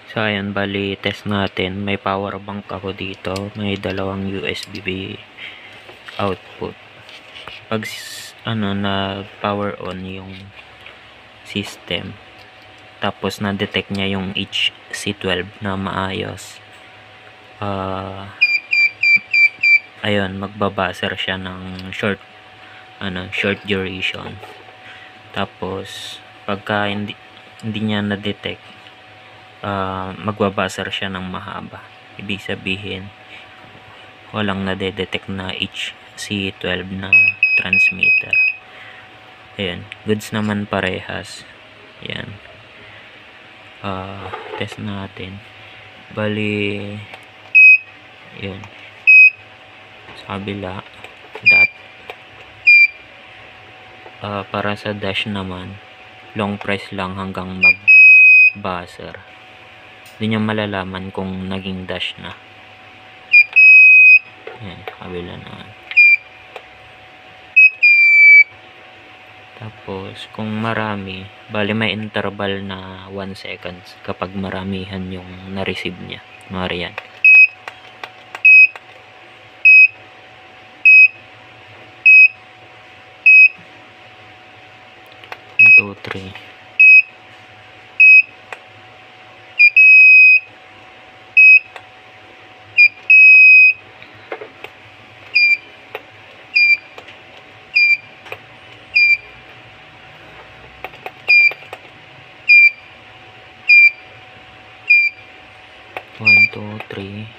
So ayun, bali test natin. May power bank ako dito. May dalawang USB output. Pag na power on yung system, tapos na-detect niya yung HC12 na maayos, ayun, magbabuzzer siya ng short duration. Tapos pagka hindi niya na-detect, magbabuzzer siya ng mahaba. Ibig sabihin walang nade-detect na HC12 na transmitter. Ayan, goods naman parehas. Ayan, test natin. Bali yun, sa kabila dot. Para sa dash naman, long press lang hanggang mag buzzer. Doon niya malalaman kung naging dash na. Ayan, kabila naman. Tapos kung marami, bali may interval na 1 seconds kapag maramihan yung na-receive niya. Yan. 1, 2, 3. One, two, three.